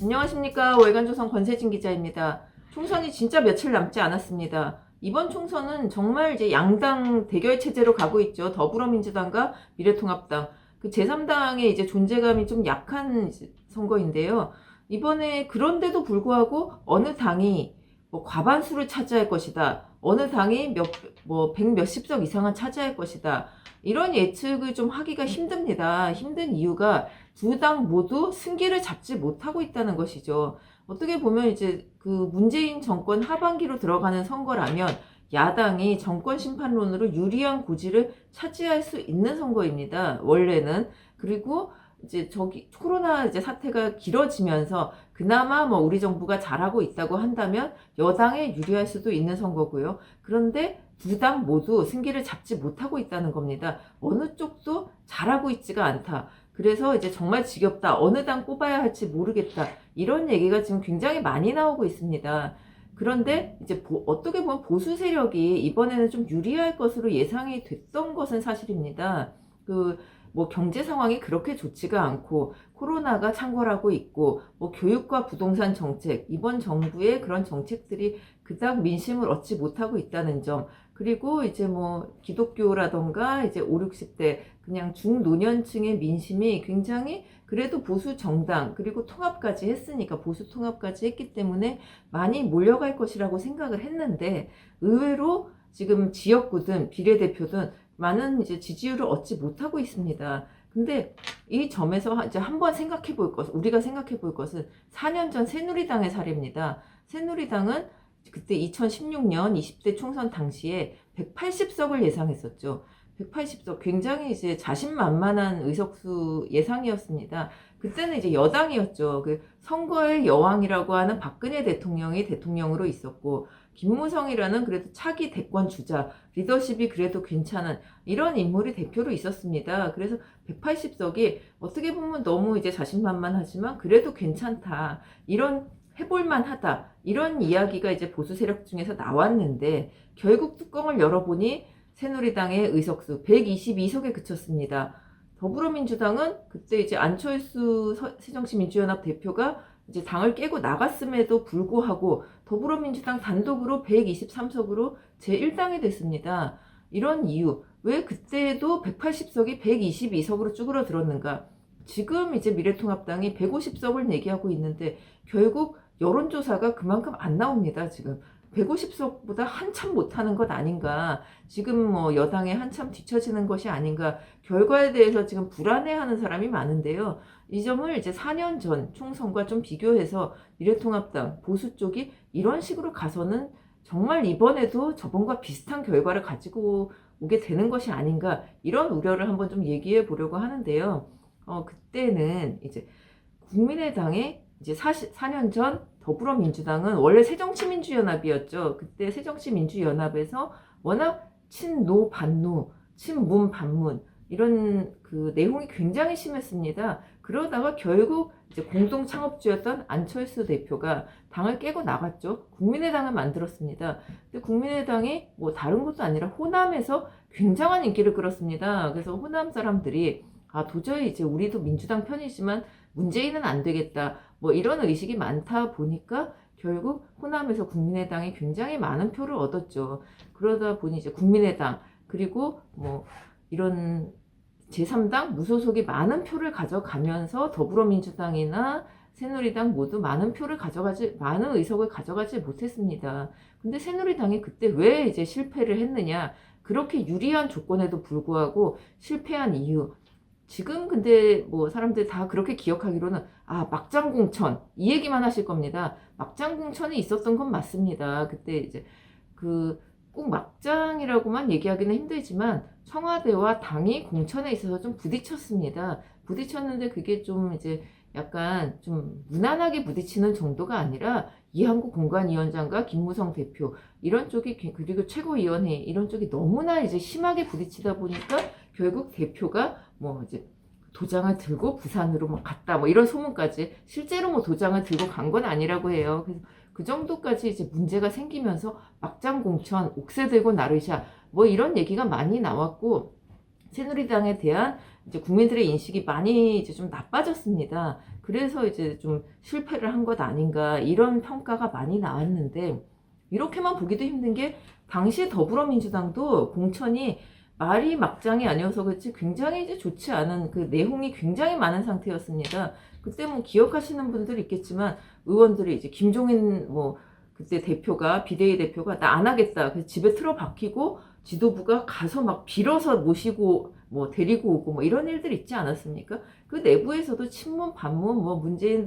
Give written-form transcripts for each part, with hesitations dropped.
안녕하십니까. 월간조선 권세진 기자입니다. 총선이 진짜 며칠 남지 않았습니다. 이번 총선은 정말 이제 양당 대결 체제로 가고 있죠. 더불어민주당과 미래통합당. 그 제3당의 이제 존재감이 좀 약한 선거인데요. 이번에 그런데도 불구하고 어느 당이 뭐 과반수를 차지할 것이다. 어느 당이 백 몇십 석 이상은 차지할 것이다. 이런 예측을 좀 하기가 힘듭니다. 힘든 이유가 두 당 모두 승기를 잡지 못하고 있다는 것이죠. 어떻게 보면 이제 그 문재인 정권 하반기로 들어가는 선거라면 야당이 정권 심판론으로 유리한 고지를 차지할 수 있는 선거입니다. 원래는. 그리고 이제 코로나 이제 사태가 길어지면서 그나마 뭐 우리 정부가 잘하고 있다고 한다면 여당에 유리할 수도 있는 선거고요. 그런데 두 당 모두 승기를 잡지 못하고 있다는 겁니다. 어느 쪽도 잘하고 있지가 않다. 그래서 이제 정말 지겹다. 어느 당 뽑아야 할지 모르겠다. 이런 얘기가 지금 굉장히 많이 나오고 있습니다. 그런데 이제 어떻게 보면 보수 세력이 이번에는 좀 유리할 것으로 예상이 됐던 것은 사실입니다. 뭐 경제 상황이 그렇게 좋지가 않고 코로나가 창궐하고 있고 뭐 교육과 부동산 정책, 이번 정부의 그런 정책들이 그닥 민심을 얻지 못하고 있다는 점, 그리고 이제 뭐 기독교라던가 이제 5, 60대 그냥 중노년층의 민심이 굉장히 그래도 보수 정당 그리고 통합까지 했으니까 보수 통합까지 했기 때문에 많이 몰려갈 것이라고 생각을 했는데 의외로 지금 지역구든 비례대표든 많은 이제 지지율을 얻지 못하고 있습니다. 근데 이 점에서 이제 한번 우리가 생각해 볼 것은 4년 전 새누리당의 사례입니다. 새누리당은 그때 2016년 20대 총선 당시에 180석을 예상했었죠. 180석, 굉장히 이제 자신만만한 의석수 예상이었습니다. 그때는 이제 여당이었죠. 그 선거의 여왕이라고 하는 박근혜 대통령이 대통령으로 있었고, 김무성이라는 그래도 차기 대권 주자, 리더십이 그래도 괜찮은 이런 인물이 대표로 있었습니다. 그래서 180석이 어떻게 보면 너무 이제 자신만만하지만 그래도 괜찮다. 해볼만 하다. 이런 이야기가 이제 보수 세력 중에서 나왔는데, 결국 뚜껑을 열어보니 새누리당의 의석수 122석에 그쳤습니다. 더불어민주당은 그때 이제 안철수 새정치민주연합 대표가 이제 당을 깨고 나갔음에도 불구하고 더불어민주당 단독으로 123석으로 제1당이 됐습니다. 이런 이유, 왜 그때도 180석이 122석으로 쭈그러들었는가? 지금 이제 미래통합당이 150석을 얘기하고 있는데 결국 여론조사가 그만큼 안 나옵니다. 지금 150석보다 한참 못하는 것 아닌가, 지금 뭐 여당에 한참 뒤처지는 것이 아닌가, 결과에 대해서 지금 불안해하는 사람이 많은데요. 이 점을 이제 4년 전 총선과 좀 비교해서 미래통합당 보수 쪽이 이런 식으로 가서는 정말 이번에도 저번과 비슷한 결과를 가지고 오게 되는 것이 아닌가, 이런 우려를 한번 좀 얘기해 보려고 하는데요. 그때는 이제 국민의당의 이제 4년 전 더불어민주당은 원래 새정치민주연합이었죠. 그때 새정치민주연합에서 워낙 친노 반노, 친문 반문 이런 그 내용이 굉장히 심했습니다. 그러다가 결국 이제 공동 창업주였던 안철수 대표가 당을 깨고 나갔죠. 국민의당을 만들었습니다. 근데 국민의당이 뭐 다른 것도 아니라 호남에서 굉장한 인기를 끌었습니다. 그래서 호남 사람들이 도저히 이제 우리도 민주당 편이지만 문재인은 안 되겠다, 뭐 이런 의식이 많다 보니까 결국 호남에서 국민의당이 굉장히 많은 표를 얻었죠. 그러다 보니 이제 국민의당 그리고 뭐 이런 제3당 무소속이 많은 표를 가져가면서 더불어민주당이나 새누리당 모두 많은 의석을 가져가지 못했습니다. 근데 새누리당이 그때 왜 이제 실패를 했느냐? 그렇게 유리한 조건에도 불구하고 실패한 이유. 지금 근데 뭐 사람들 다 그렇게 기억하기로는 막장공천 이 얘기만 하실 겁니다. 막장공천이 있었던 건 맞습니다. 그때 이제 꼭 막장이라고만 얘기하기는 힘들지만 청와대와 당이 공천에 있어서 좀 부딪혔습니다. 부딪혔는데 그게 좀 이제 약간 좀 무난하게 부딪히는 정도가 아니라 이한구 공관위원장과 김무성 대표 이런 쪽이, 그리고 최고위원회 이런 쪽이 너무나 이제 심하게 부딪히다 보니까 결국 대표가 뭐 이제 도장을 들고 부산으로 뭐 갔다, 뭐 이런 소문까지, 실제로 뭐 도장을 들고 간 건 아니라고 해요. 그래서 그 정도까지 이제 문제가 생기면서 막장 공천, 옥새 들고 나르샤 뭐 이런 얘기가 많이 나왔고, 새누리당에 대한 이제 국민들의 인식이 많이 이제 좀 나빠졌습니다. 그래서 이제 좀 실패를 한 것 아닌가 이런 평가가 많이 나왔는데, 이렇게만 보기도 힘든 게 당시 더불어민주당도 공천이 말이 막장이 아니어서 그렇지 굉장히 이제 좋지 않은 그 내홍이 굉장히 많은 상태였습니다. 그때 뭐 기억하시는 분들 있겠지만 의원들이 이제 김종인 뭐 그때 대표가 비대위 대표가 나 안 하겠다. 그래서 집에 틀어박히고 지도부가 가서 막 빌어서 모시고 뭐 데리고 오고 뭐 이런 일들 있지 않았습니까? 그 내부에서도 친문 반문 뭐 문재인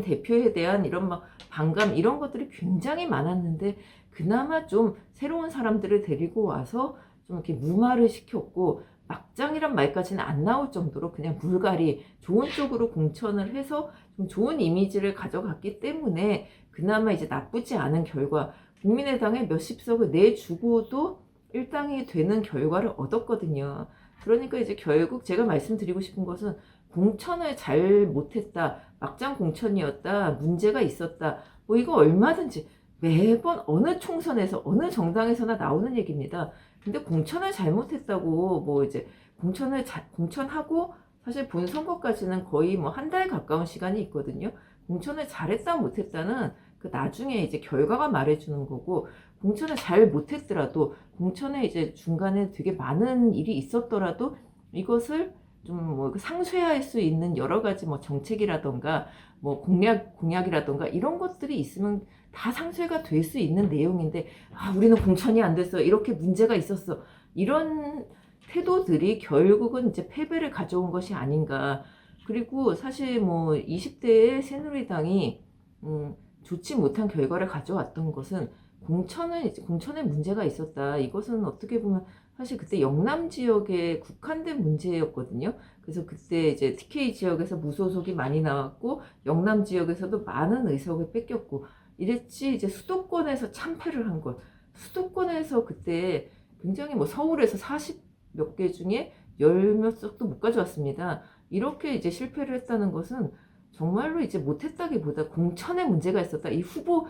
대표에 대한 이런 막 반감 이런 것들이 굉장히 많았는데, 그나마 좀 새로운 사람들을 데리고 와서 좀 이렇게 무마를 시켰고, 막장이란 말까지는 안 나올 정도로 그냥 물갈이 좋은 쪽으로 공천을 해서 좀 좋은 이미지를 가져갔기 때문에 그나마 이제 나쁘지 않은 결과, 국민의당에 몇십 석을 내주고도 일당이 되는 결과를 얻었거든요. 그러니까 이제 결국 제가 말씀드리고 싶은 것은, 공천을 잘 못했다, 막장 공천이었다, 문제가 있었다, 뭐 이거 얼마든지 매번 어느 총선에서 어느 정당에서나 나오는 얘기입니다. 근데 공천을 잘못했다고 뭐 이제 공천하고 사실 본 선거까지는 거의 뭐 한 달 가까운 시간이 있거든요. 공천을 잘했다 못했다는 그 나중에 이제 결과가 말해주는 거고, 공천을 잘 못했더라도 공천에 이제 중간에 되게 많은 일이 있었더라도 이것을 좀 뭐 상쇄할 수 있는 여러 가지 뭐 정책이라던가 뭐 공약이라던가 이런 것들이 있으면 다 상쇄가 될 수 있는 내용인데, 아 우리는 공천이 안 됐어, 이렇게 문제가 있었어, 이런 태도들이 결국은 이제 패배를 가져온 것이 아닌가. 그리고 사실 뭐 20대의 새누리당이 좋지 못한 결과를 가져왔던 것은, 공천에 문제가 있었다. 이것은 어떻게 보면 사실 그때 영남 지역에 국한된 문제였거든요. 그래서 그때 이제 TK 지역에서 무소속이 많이 나왔고, 영남 지역에서도 많은 의석을 뺏겼고, 이랬지 이제 수도권에서 참패를 한 것. 수도권에서 그때 굉장히 뭐 서울에서 40 몇 개 중에 열 몇 석도 못 가져왔습니다. 이렇게 이제 실패를 했다는 것은 정말로 이제 못했다기보다 공천에 문제가 있었다. 이 후보,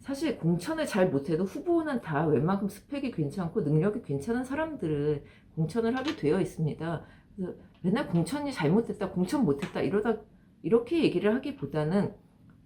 사실 공천을 잘 못해도 후보는 다 웬만큼 스펙이 괜찮고 능력이 괜찮은 사람들을 공천을 하게 되어 있습니다. 그래서 맨날 공천이 잘못됐다, 공천 못했다 이렇게 얘기를 하기보다는,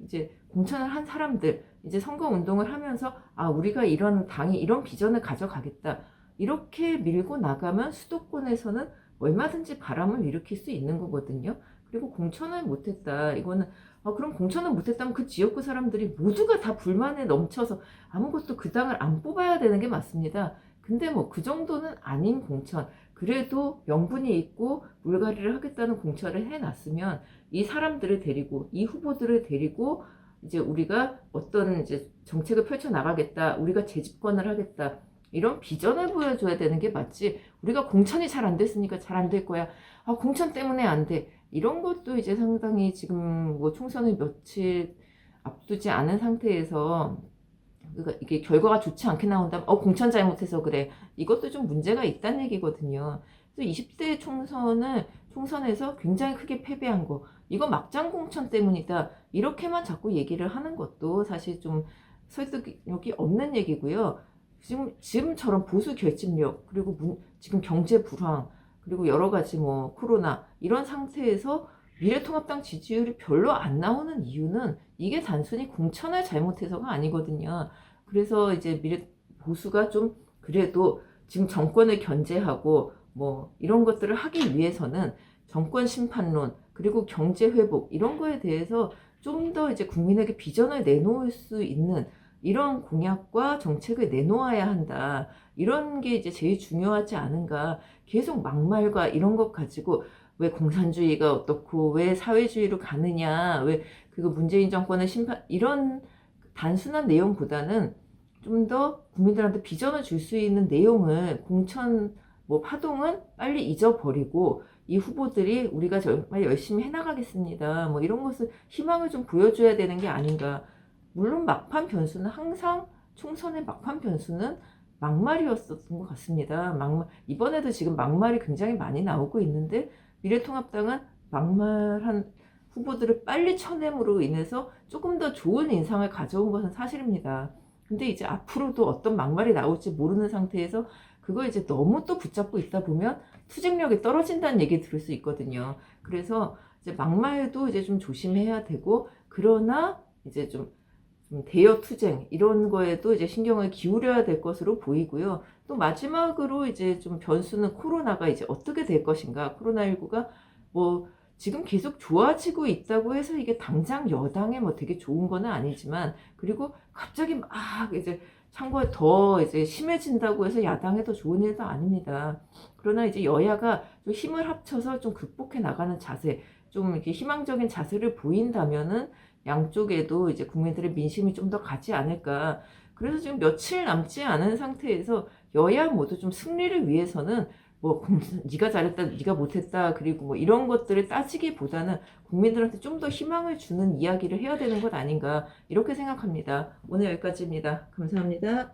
이제 공천을 한 사람들, 이제 선거 운동을 하면서 아 우리가 이런 당이 이런 비전을 가져가겠다, 이렇게 밀고 나가면 수도권에서는 얼마든지 바람을 일으킬 수 있는 거거든요. 그리고 공천을 못했다, 이거는 그럼 공천을 못했다면 그 지역구 사람들이 모두가 다 불만에 넘쳐서 아무것도 그 당을 안 뽑아야 되는 게 맞습니다. 근데 뭐 그 정도는 아닌 공천, 그래도 명분이 있고 물갈이를 하겠다는 공천을 해놨으면 이 사람들을 데리고, 이 후보들을 데리고 이제 우리가 어떤 이제 정책을 펼쳐 나가겠다, 우리가 재집권을 하겠다, 이런 비전을 보여줘야 되는 게 맞지. 우리가 공천이 잘 안 됐으니까 잘 안 될 거야, 공천 때문에 안 돼, 이런 것도 이제 상당히 지금 뭐 총선을 며칠 앞두지 않은 상태에서 그러니까 이게 결과가 좋지 않게 나온다면 공천 잘못해서 그래, 이것도 좀 문제가 있다는 얘기거든요. 그래서 20대 총선에서 굉장히 크게 패배한 거, 이거 막장 공천 때문이다, 이렇게만 자꾸 얘기를 하는 것도 사실 좀 설득력이 없는 얘기고요. 지금처럼 보수 결집력, 그리고 지금 경제 불황, 그리고 여러 가지 뭐 코로나 이런 상태에서 미래통합당 지지율이 별로 안 나오는 이유는 이게 단순히 공천을 잘못해서가 아니거든요. 그래서 이제 보수가 좀 그래도 지금 정권을 견제하고 뭐 이런 것들을 하기 위해서는 정권 심판론, 그리고 경제 회복, 이런 거에 대해서 좀 더 이제 국민에게 비전을 내놓을 수 있는 이런 공약과 정책을 내놓아야 한다, 이런 게 이제 제일 중요하지 않은가. 계속 막말과 이런 것 가지고 왜 공산주의가 어떻고 왜 사회주의로 가느냐, 왜 그거 문재인 정권의 심판, 이런 단순한 내용보다는 좀 더 국민들한테 비전을 줄 수 있는 내용을, 공천 뭐 파동은 빨리 잊어버리고 이 후보들이 우리가 정말 열심히 해나가겠습니다, 뭐 이런 것을 희망을 좀 보여줘야 되는 게 아닌가. 물론 막판 변수는 항상, 총선의 막판 변수는 막말이었었던 것 같습니다. 이번에도 지금 막말이 굉장히 많이 나오고 있는데, 미래통합당은 막말한 후보들을 빨리 쳐냄으로 인해서 조금 더 좋은 인상을 가져온 것은 사실입니다. 근데 이제 앞으로도 어떤 막말이 나올지 모르는 상태에서 그거 이제 너무 또 붙잡고 있다 보면 투쟁력이 떨어진다는 얘기 들을 수 있거든요. 그래서 이제 막말도 이제 좀 조심해야 되고, 그러나 이제 좀 대여 투쟁 이런 거에도 이제 신경을 기울여야 될 것으로 보이고요. 또 마지막으로 이제 좀 변수는 코로나가 이제 어떻게 될 것인가. 코로나19가 뭐 지금 계속 좋아지고 있다고 해서 이게 당장 여당에 뭐 되게 좋은 거는 아니지만, 그리고 갑자기 막 이제 참고에 더 이제 심해진다고 해서 야당에 더 좋은 일도 아닙니다. 그러나 이제 여야가 좀 힘을 합쳐서 좀 극복해 나가는 자세, 좀 이렇게 희망적인 자세를 보인다면은 양쪽에도 이제 국민들의 민심이 좀 더 가지 않을까. 그래서 지금 며칠 남지 않은 상태에서 여야 모두 좀 승리를 위해서는 뭐 네가 잘했다, 네가 못했다, 그리고 뭐 이런 것들을 따지기보다는 국민들한테 좀 더 희망을 주는 이야기를 해야 되는 것 아닌가, 이렇게 생각합니다. 오늘 여기까지입니다. 감사합니다.